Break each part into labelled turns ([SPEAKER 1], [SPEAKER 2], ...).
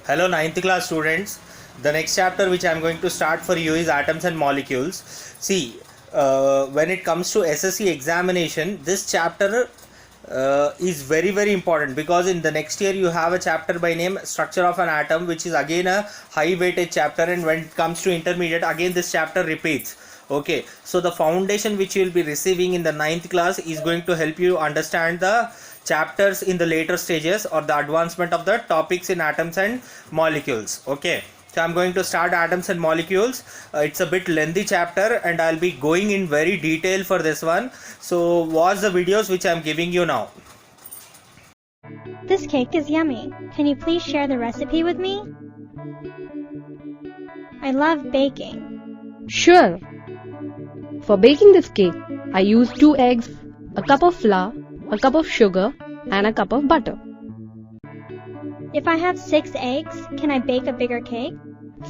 [SPEAKER 1] Hello 9th class students. The next chapter which I am going to start for you is atoms and molecules. See, when it comes to SSC examination, this chapter is very important, because in the next year you have a chapter by name structure of an atom, which is again a high weightage chapter, and when it comes to intermediate, again this chapter repeats. Okay, so the foundation which you will be receiving in the 9th class is going to help you understand the chapters in the later stages or the advancement of the topics in atoms and molecules. Okay, so I'm going to start atoms and molecules. It's a bit lengthy chapter and I'll be going in very detail for this one. So watch the videos which I'm giving you now.
[SPEAKER 2] This cake is yummy. Can you please share the recipe with me? I love baking.
[SPEAKER 3] Sure. For baking this cake, I use 2 eggs, a cup of flour, a cup of sugar, and a cup of butter.
[SPEAKER 2] If I have 6 eggs, can I bake a bigger cake?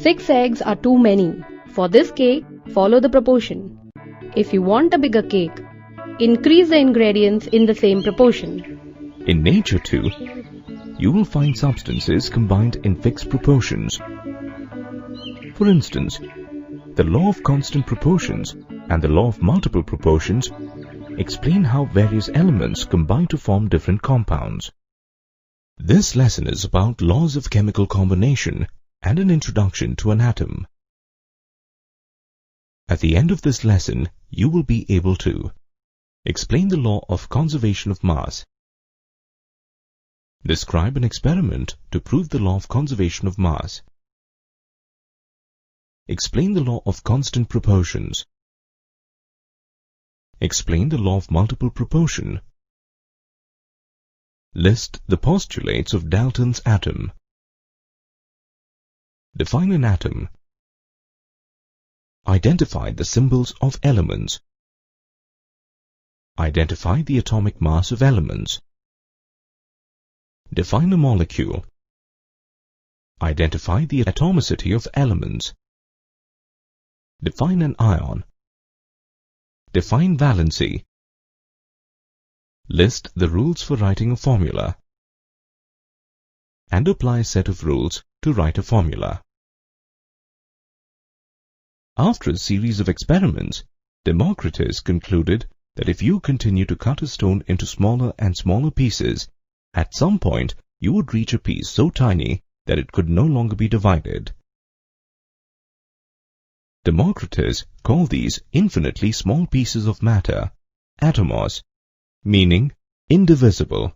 [SPEAKER 3] 6 eggs are too many. For this cake, follow the proportion. If you want a bigger cake, increase the ingredients in the same proportion.
[SPEAKER 4] In nature too, you will find substances combined in fixed proportions. For instance, the law of constant proportions and the law of multiple proportions explain how various elements combine to form different compounds. This lesson is about laws of chemical combination and an introduction to an atom. At the end of this lesson, you will be able to explain the law of conservation of mass, describe an experiment to prove the law of conservation of mass, explain the law of constant proportions, explain the law of multiple proportion, list the postulates of Dalton's atom, define an atom, identify the symbols of elements, identify the atomic mass of elements, define a molecule, identify the atomicity of elements, define an ion, define valency, list the rules for writing a formula, and apply a set of rules to write a formula. After a series of experiments, Democritus concluded that if you continue to cut a stone into smaller and smaller pieces, at some point you would reach a piece so tiny that it could no longer be divided. Democritus called these infinitely small pieces of matter atomos, meaning indivisible.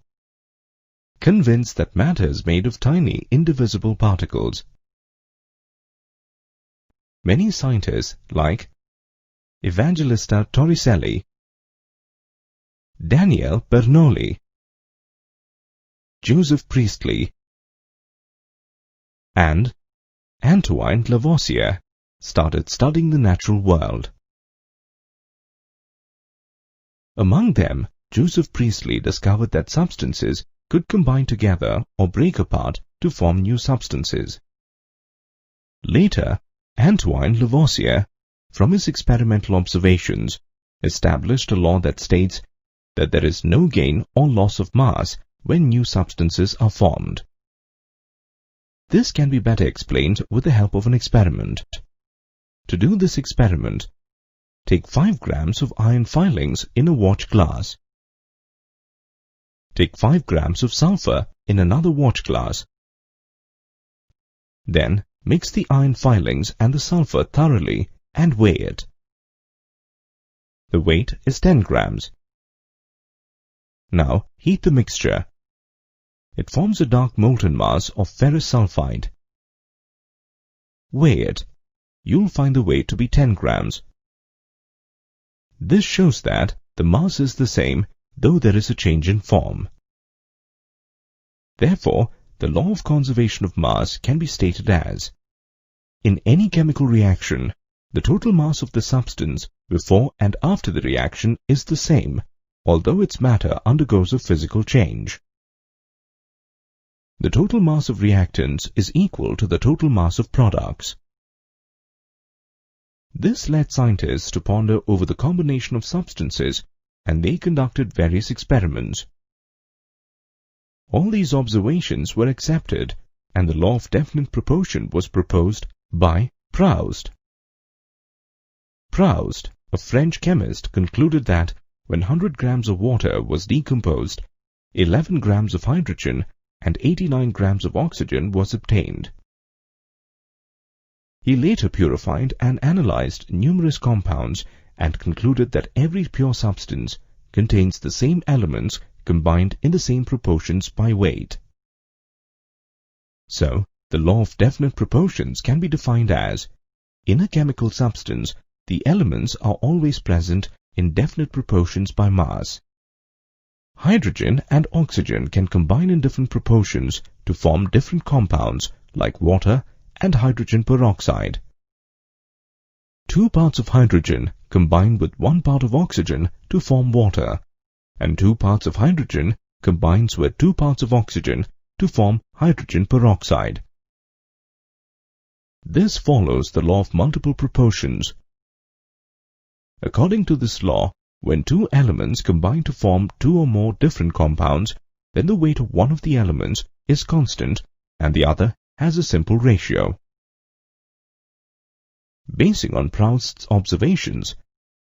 [SPEAKER 4] Convinced that matter is made of tiny, indivisible particles. Many scientists like Evangelista Torricelli, Daniele Bernoulli, Joseph Priestley, and Antoine Lavoisier started studying the natural world. Among them, Joseph Priestley discovered that substances could combine together or break apart to form new substances. Later, Antoine Lavoisier, from his experimental observations, established a law that states that there is no gain or loss of mass when new substances are formed. This can be better explained with the help of an experiment. To do this experiment, take 5 grams of iron filings in a watch glass. Take 5 grams of sulfur in another watch glass. Then mix the iron filings and the sulfur thoroughly and weigh it. The weight is 10 grams. Now heat the mixture. It forms a dark molten mass of ferrous sulfide. Weigh it. You'll find the weight to be 10 grams. This shows that the mass is the same, though there is a change in form. Therefore, the law of conservation of mass can be stated as: in any chemical reaction, the total mass of the substance before and after the reaction is the same, although its matter undergoes a physical change. The total mass of reactants is equal to the total mass of products. This led scientists to ponder over the combination of substances, and they conducted various experiments. All these observations were accepted, and the law of definite proportion was proposed by Proust. Proust, a French chemist, concluded that when 100 grams of water was decomposed, 11 grams of hydrogen and 89 grams of oxygen was obtained. He later purified and analyzed numerous compounds and concluded that every pure substance contains the same elements combined in the same proportions by weight. So, the law of definite proportions can be defined as, in a chemical substance, the elements are always present in definite proportions by mass. Hydrogen and oxygen can combine in different proportions to form different compounds like water and hydrogen peroxide. 2 parts of hydrogen combine with 1 part of oxygen to form water, and 2 parts of hydrogen combines with 2 parts of oxygen to form hydrogen peroxide. This follows the law of multiple proportions. According to this law, when 2 elements combine to form 2 or more different compounds, then the weight of one of the elements is constant and the other has a simple ratio. Basing on Proust's observations,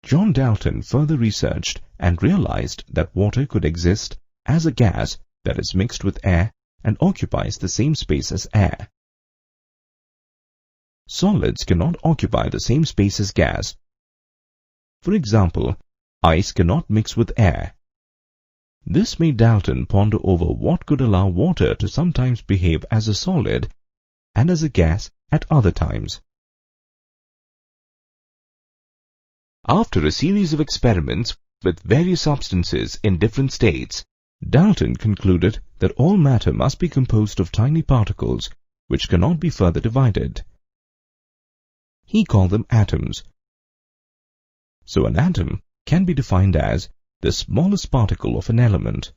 [SPEAKER 4] John Dalton further researched and realized that water could exist as a gas that is mixed with air and occupies the same space as air. Solids cannot occupy the same space as gas. For example, ice cannot mix with air. This made Dalton ponder over what could allow water to sometimes behave as a solid and as a gas at other times. After a series of experiments with various substances in different states, Dalton concluded that all matter must be composed of tiny particles which cannot be further divided. He called them atoms. So an atom can be defined as the smallest particle of an element.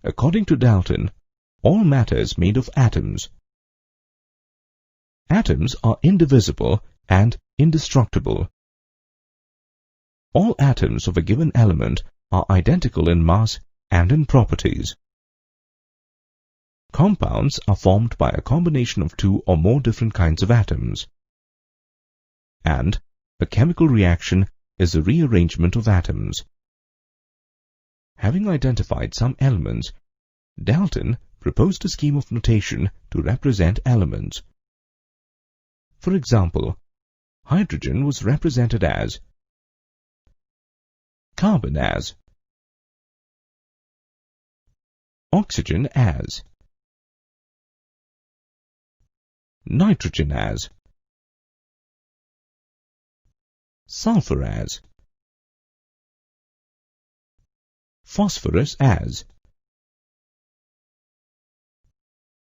[SPEAKER 4] According to Dalton, all matter is made of atoms. Atoms are indivisible and indestructible. All atoms of a given element are identical in mass and in properties. Compounds are formed by a combination of 2 or more different kinds of atoms. And a chemical reaction is a rearrangement of atoms. Having identified some elements, Dalton proposed a scheme of notation to represent elements. For example, hydrogen was represented as, carbon as, oxygen as, nitrogen as, sulfur as, phosphorus as,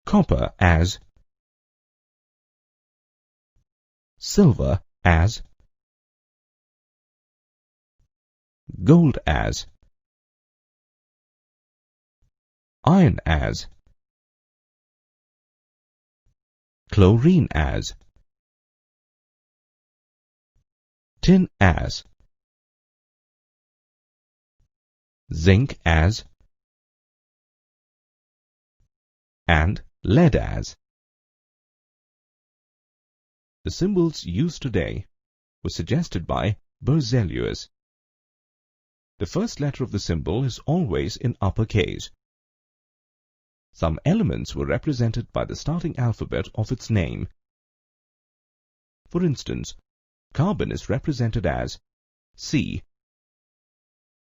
[SPEAKER 4] copper as, silver as, gold as, iron as, chlorine as, tin as, zinc as, and lead as. The symbols used today were suggested by Berzelius. The first letter of the symbol is always in uppercase. Some elements were represented by the starting alphabet of its name. For instance, carbon is represented as C,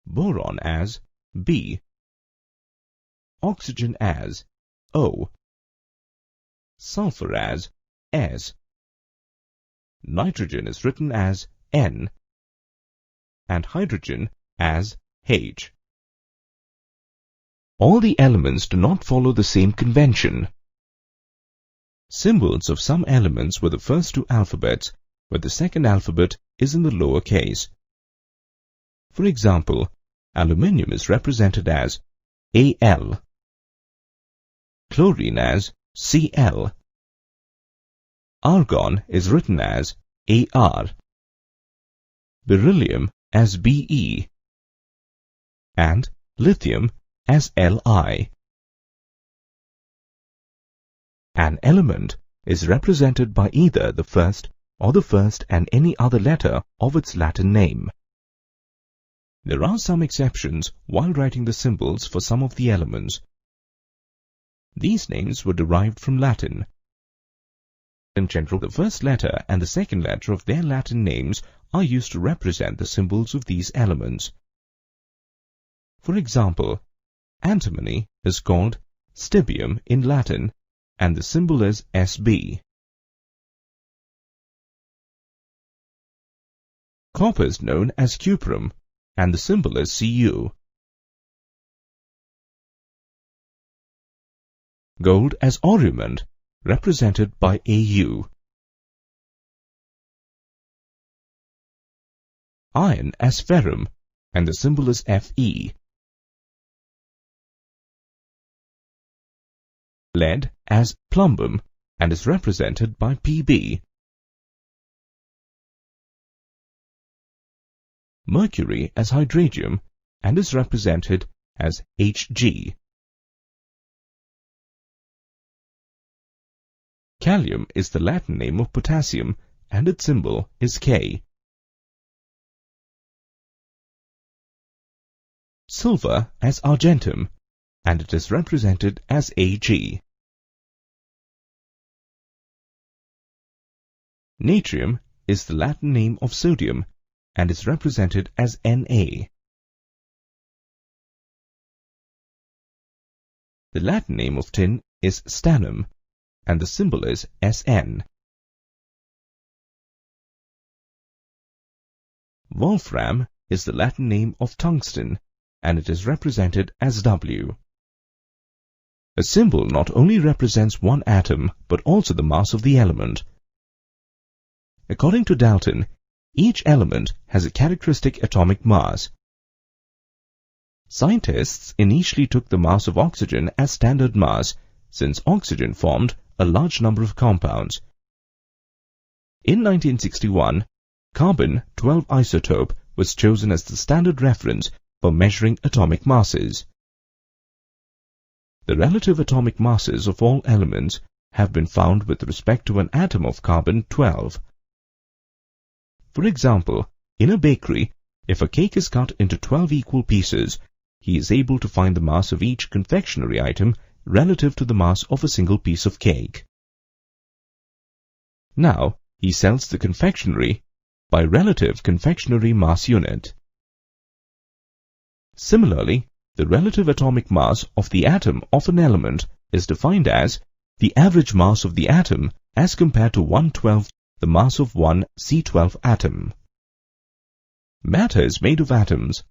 [SPEAKER 4] boron as B, oxygen as O, sulfur as S, nitrogen is written as N, and hydrogen as H. All the elements do not follow the same convention. Symbols of some elements were the first 2 alphabets, but the second alphabet is in the lower case. For example, aluminium is represented as Al, chlorine as Cl, argon is written as Ar, beryllium as Be, and lithium as Li. An element is represented by either the first or the first and any other letter of its Latin name. There are some exceptions while writing the symbols for some of the elements. These names were derived from Latin. In general, the first letter and the second letter of their Latin names are used to represent the symbols of these elements. For example, antimony is called stibium in Latin, and the symbol is Sb. Copper is known as cuprum, and the symbol is Cu. Gold as orumand, represented by Au. Iron as ferrum, and the symbol is Fe. Lead as plumbum, and is represented by Pb. Mercury as hydragium, and is represented as Hg. Kalium is the Latin name of potassium, and its symbol is K. Silver as argentum, and it is represented as Ag. Natrium is the Latin name of sodium, and is represented as Na. The Latin name of tin is stannum, and the symbol is Sn. Wolfram is the Latin name of tungsten, and it is represented as W. A symbol not only represents one atom, but also the mass of the element. According to Dalton, each element has a characteristic atomic mass. Scientists initially took the mass of oxygen as standard mass, since oxygen formed a large number of compounds. In 1961, carbon-12 isotope was chosen as the standard reference for measuring atomic masses. The relative atomic masses of all elements have been found with respect to an atom of carbon-12. For example, in a bakery, if a cake is cut into 12 equal pieces, he is able to find the mass of each confectionery item relative to the mass of a single piece of cake. Now, he sells the confectionery by relative confectionery mass unit. Similarly, the relative atomic mass of the atom of an element is defined as the average mass of the atom as compared to 1/12 the mass of one C12 atom. Matter is made of atoms.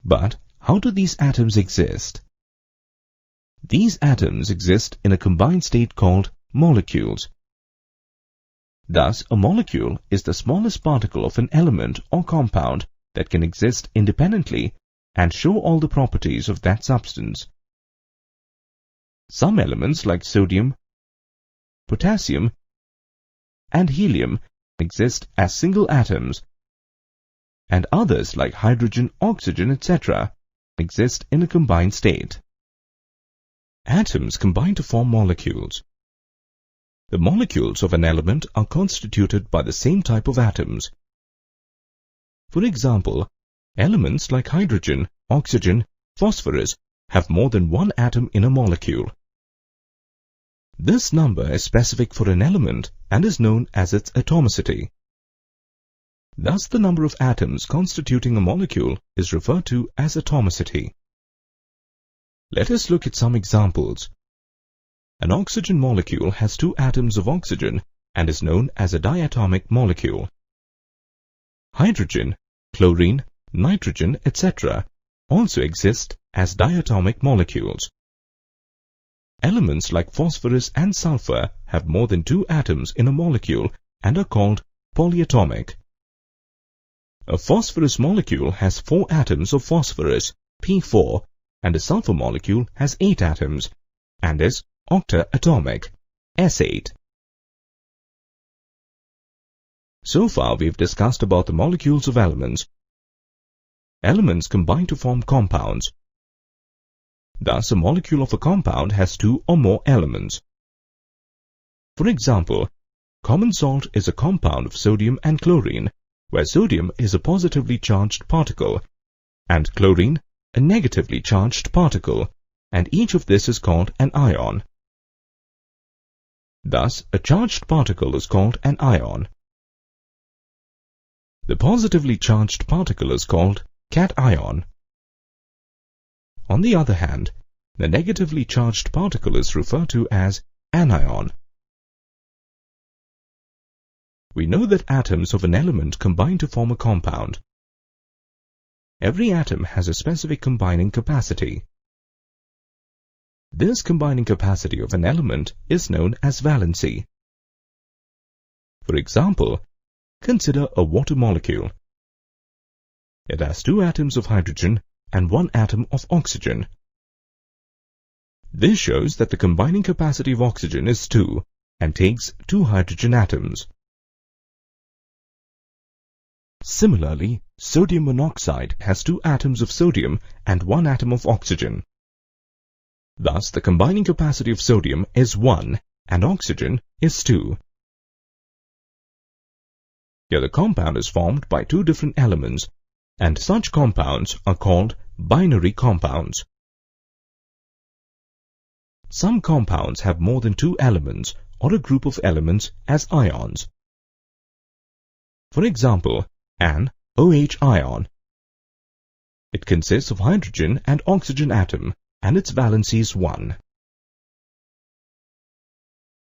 [SPEAKER 4] But how do these atoms exist? These atoms exist in a combined state called molecules. Thus, a molecule is the smallest particle of an element or compound that can exist independently and show all the properties of that substance. Some elements like sodium, potassium, and helium exist as single atoms, and others like hydrogen, oxygen, etc. exist in a combined state. Atoms combine to form molecules. The molecules of an element are constituted by the same type of atoms. For example, elements like hydrogen, oxygen, phosphorus have more than one atom in a molecule. This number is specific for an element and is known as its atomicity. Thus, the number of atoms constituting a molecule is referred to as atomicity. Let us look at some examples. An oxygen molecule has 2 atoms of oxygen and is known as a diatomic molecule. Hydrogen, chlorine, nitrogen, etc. also exist as diatomic molecules. Elements like phosphorus and sulfur have more than 2 atoms in a molecule and are called polyatomic. A phosphorus molecule has 4 atoms of phosphorus, P4, and a sulfur molecule has 8 atoms and is octaatomic, S8. So far we have discussed about the molecules of elements. Elements combine to form compounds. Thus, a molecule of a compound has 2 or more elements. For example, common salt is a compound of sodium and chlorine, where sodium is a positively charged particle and chlorine a negatively charged particle, and each of this is called an ion. Thus, a charged particle is called an ion. The positively charged particle is called cation. On the other hand, the negatively charged particle is referred to as anion. We know that atoms of an element combine to form a compound. Every atom has a specific combining capacity. This combining capacity of an element is known as valency. For example, consider a water molecule. It has 2 atoms of hydrogen and 1 atom of oxygen. This shows that the combining capacity of oxygen is 2 and takes 2 hydrogen atoms. Similarly, sodium monoxide has 2 atoms of sodium and 1 atom of oxygen. Thus, the combining capacity of sodium is 1 and oxygen is 2. Here the compound is formed by 2 different elements, and such compounds are called binary compounds. Some compounds have more than 2 elements or a group of elements as ions. For example, an OH ion. It consists of hydrogen and oxygen atom, and its valency is 1.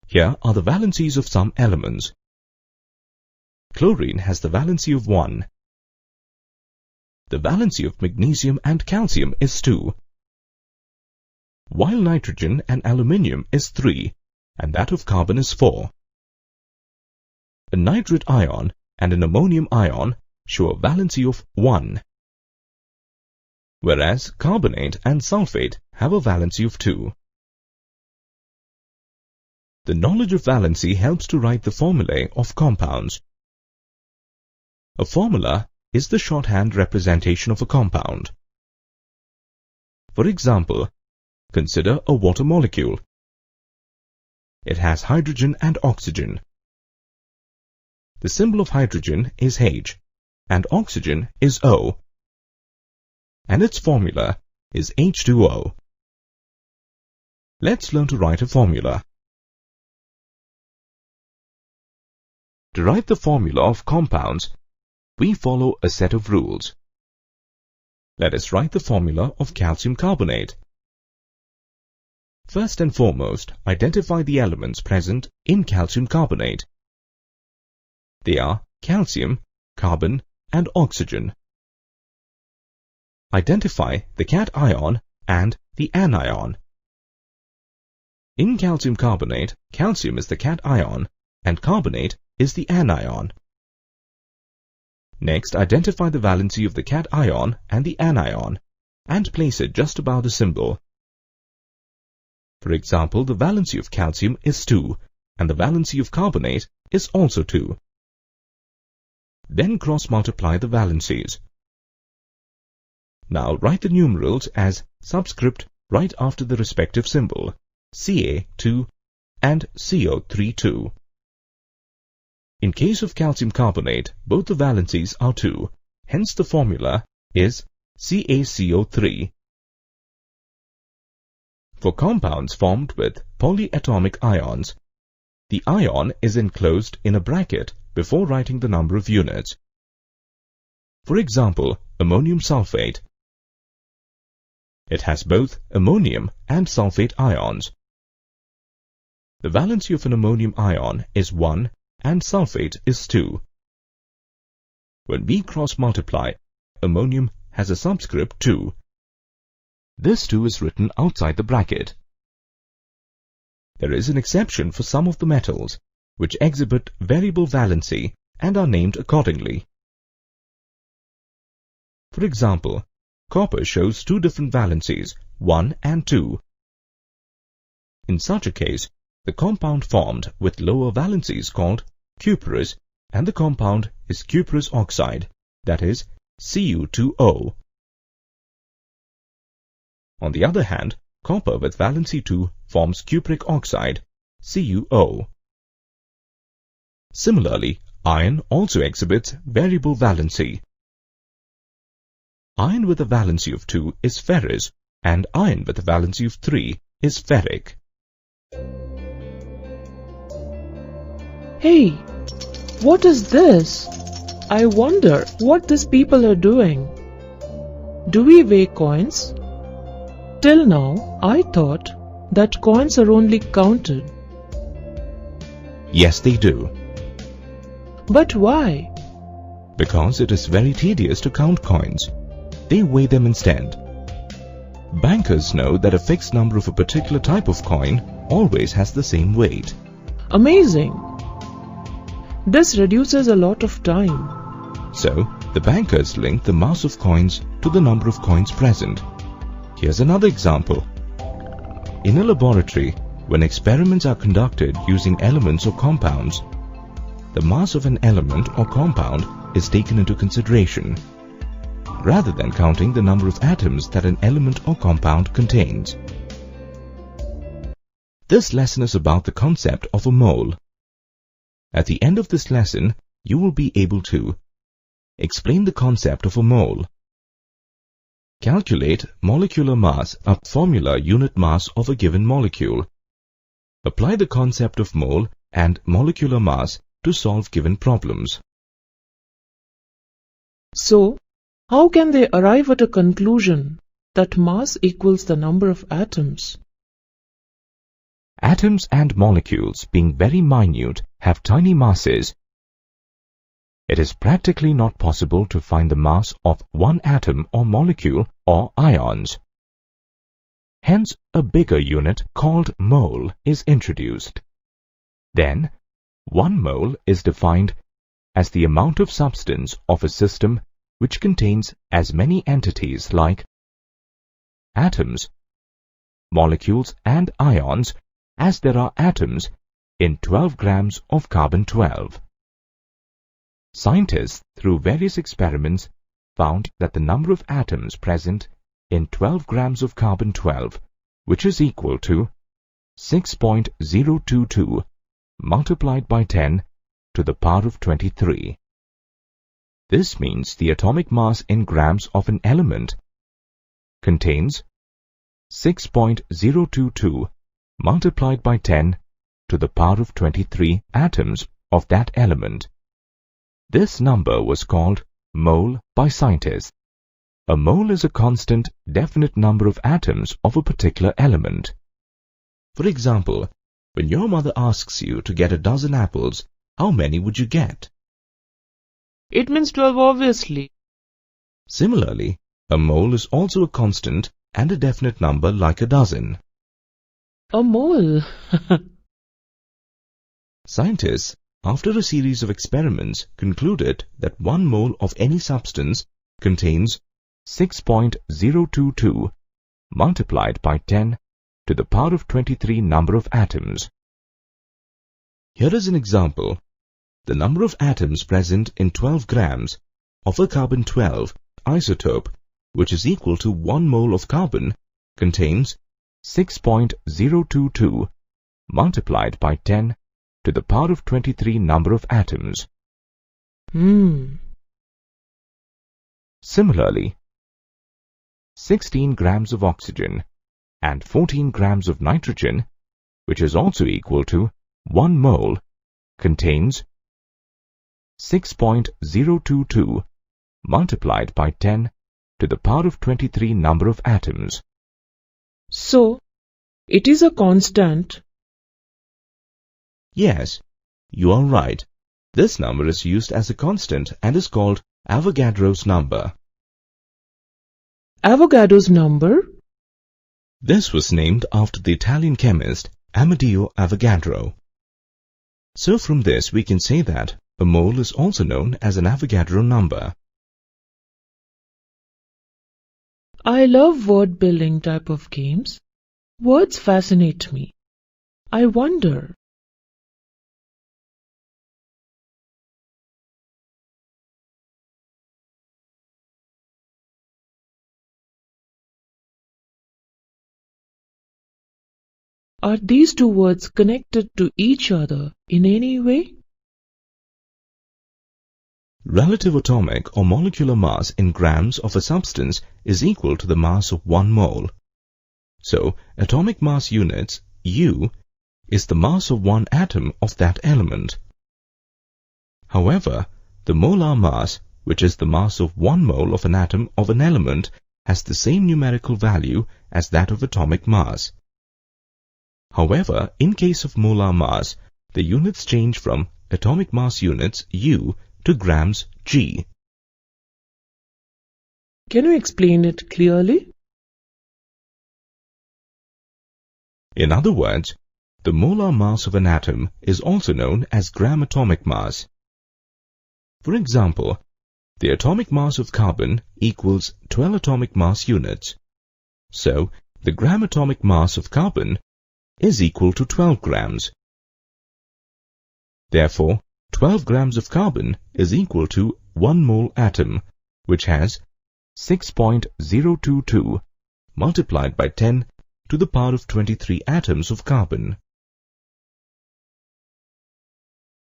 [SPEAKER 4] Here are the valencies of some elements. Chlorine has the valency of 1. The valency of magnesium and calcium is 2, while nitrogen and aluminium is 3, and that of carbon is 4. A nitrate ion and an ammonium ion show a valency of 1, whereas carbonate and sulfate have a valency of 2. The knowledge of valency helps to write the formulae of compounds. A formula is the shorthand representation of a compound. For example, consider a water molecule. It has hydrogen and oxygen. The symbol of hydrogen is H, and oxygen is O, and its formula is H2O. Let's learn to write a formula. To write the formula of compounds, we follow a set of rules. Let us write the formula of calcium carbonate. First and foremost, identify the elements present in calcium carbonate. They are calcium, carbon, and oxygen. Identify the cation and the anion. In calcium carbonate, calcium is the cation and carbonate is the anion. Next, identify the valency of the cation and the anion and place it just above the symbol. For example, the valency of calcium is 2 and the valency of carbonate is also 2. Then cross-multiply the valencies. Now write the numerals as subscript right after the respective symbol, Ca2 and CO32. In case of calcium carbonate, both the valencies are 2, hence the formula is CaCO3. For compounds formed with polyatomic ions, the ion is enclosed in a bracket before writing the number of units. For example, ammonium sulfate. It has both ammonium and sulfate ions. The valency of an ammonium ion is 1 and sulfate is 2. When we cross-multiply, ammonium has a subscript 2. This 2 is written outside the bracket. There is an exception for some of the metals, which exhibit variable valency and are named accordingly. For example, copper shows 2 different valencies, 1 and 2. In such a case, the compound formed with lower valency is called cuprous, and the compound is cuprous oxide, that is, Cu2O. On the other hand, copper with valency 2 forms cupric oxide, CuO. Similarly, iron also exhibits variable valency. Iron with a valency of 2 is ferrous, and iron with a valency of 3 is ferric.
[SPEAKER 5] Hey, what is this? I wonder what these people are doing. Do we weigh coins? Till now, I thought that coins are only counted.
[SPEAKER 4] Yes, they do.
[SPEAKER 5] But why?
[SPEAKER 4] Because it is very tedious to count coins. They weigh them instead. Bankers know that a fixed number of a particular type of coin always has the same weight.
[SPEAKER 5] Amazing! This reduces a lot of time.
[SPEAKER 4] So, the bankers link the mass of coins to the number of coins present. Here's another example. In a laboratory, when experiments are conducted using elements or compounds, the mass of an element or compound is taken into consideration, rather than counting the number of atoms that an element or compound contains. This lesson is about the concept of a mole. At the end of this lesson, you will be able to explain the concept of a mole, calculate molecular mass, a formula unit mass of a given molecule, apply the concept of mole and molecular mass to solve given problems.
[SPEAKER 5] So, how can they arrive at a conclusion that mass equals the number of atoms?
[SPEAKER 4] Atoms and molecules, being very minute, have tiny masses. It is practically not possible to find the mass of one atom or molecule or ions. Hence, a bigger unit called mole is introduced. Then, 1 mole is defined as the amount of substance of a system which contains as many entities like atoms, molecules and ions as there are atoms in 12 grams of carbon-12. Scientists, through various experiments, found that the number of atoms present in 12 grams of carbon-12, which is equal to 6.022 multiplied by 10 to the power of 23. This means the atomic mass in grams of an element contains 6.022 multiplied by 10 to the power of 23 atoms of that element. This number was called mole by scientists. A mole is a constant, definite number of atoms of a particular element. For example, when your mother asks you to get a dozen apples, how many would you get?
[SPEAKER 5] It means 12, obviously.
[SPEAKER 4] Similarly, a mole is also a constant and a definite number like a dozen.
[SPEAKER 5] A mole.
[SPEAKER 4] Scientists, after a series of experiments, concluded that 1 mole of any substance contains 6.022 multiplied by 10 to the power of 23 number of atoms. Here is an example. The number of atoms present in 12 grams of a carbon-12 isotope, which is equal to 1 mole of carbon, contains 6.022 multiplied by 10 to the power of 23 number of atoms. Similarly, 16 grams of oxygen and 14 grams of nitrogen, which is also equal to 1 mole, contains 6.022 multiplied by 10 to the power of 23 number of atoms.
[SPEAKER 5] So, it is a constant.
[SPEAKER 4] Yes, you are right. This number is used as a constant and is called Avogadro's number.
[SPEAKER 5] Avogadro's number?
[SPEAKER 4] This was named after the Italian chemist Amedeo Avogadro. So from this we can say that a mole is also known as an Avogadro number.
[SPEAKER 5] I love word-building type of games. Words fascinate me. I wonder. Are these two words connected to each other in any way?
[SPEAKER 4] Relative atomic or molecular mass in grams of a substance is equal to the mass of 1 mole. So, atomic mass units, U, is the mass of one atom of that element. However, the molar mass, which is the mass of 1 mole of an atom of an element, has the same numerical value as that of atomic mass. However, in case of molar mass, the units change from atomic mass units, U, to grams, G.
[SPEAKER 5] Can you explain it clearly?
[SPEAKER 4] In other words, the molar mass of an atom is also known as gram atomic mass. For example, the atomic mass of carbon equals 12 atomic mass units. So, the gram atomic mass of carbon is equal to 12 grams. Therefore, 12 grams of carbon is equal to 1 mole atom, which has 6.022 multiplied by 10 to the power of 23 atoms of carbon.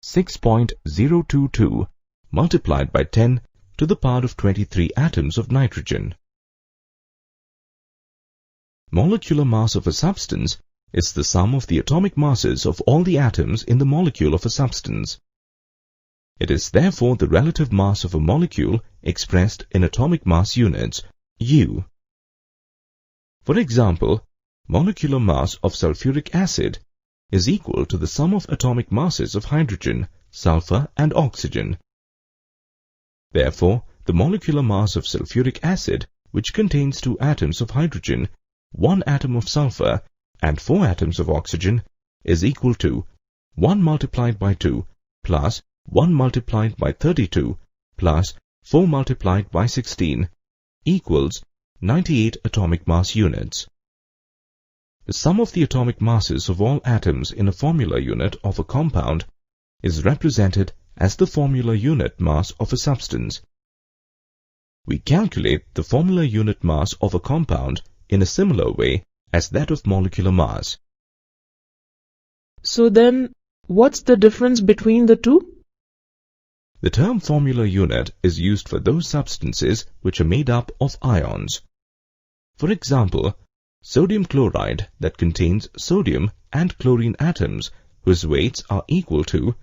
[SPEAKER 4] 6.022 multiplied by 10 to the power of 23 atoms of nitrogen. Molecular mass of a substance is the sum of the atomic masses of all the atoms in the molecule of a substance. It is therefore the relative mass of a molecule expressed in atomic mass units, U. For example, molecular mass of sulfuric acid is equal to the sum of atomic masses of hydrogen, sulfur and oxygen. Therefore, the molecular mass of sulfuric acid, which contains 2 atoms of hydrogen, 1 atom of sulfur and 4 atoms of oxygen, is equal to 1 multiplied by 2 plus 1 multiplied by 32 plus 4 multiplied by 16 equals 98 atomic mass units. The sum of the atomic masses of all atoms in a formula unit of a compound is represented as the formula unit mass of a substance. We calculate the formula unit mass of a compound in a similar way as that of molecular mass.
[SPEAKER 5] So then, what's the difference between the two?
[SPEAKER 4] The term formula unit is used for those substances which are made up of ions. For example, sodium chloride that contains sodium and chlorine atoms whose weights are equal to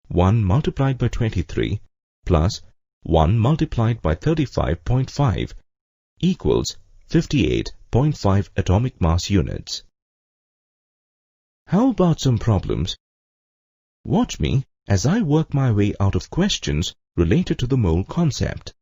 [SPEAKER 4] 1 multiplied by 23 plus 1 multiplied by 35.5 equals 58.5 atomic mass units. How about some problems? Watch me as I work my way out of questions related to the mole concept.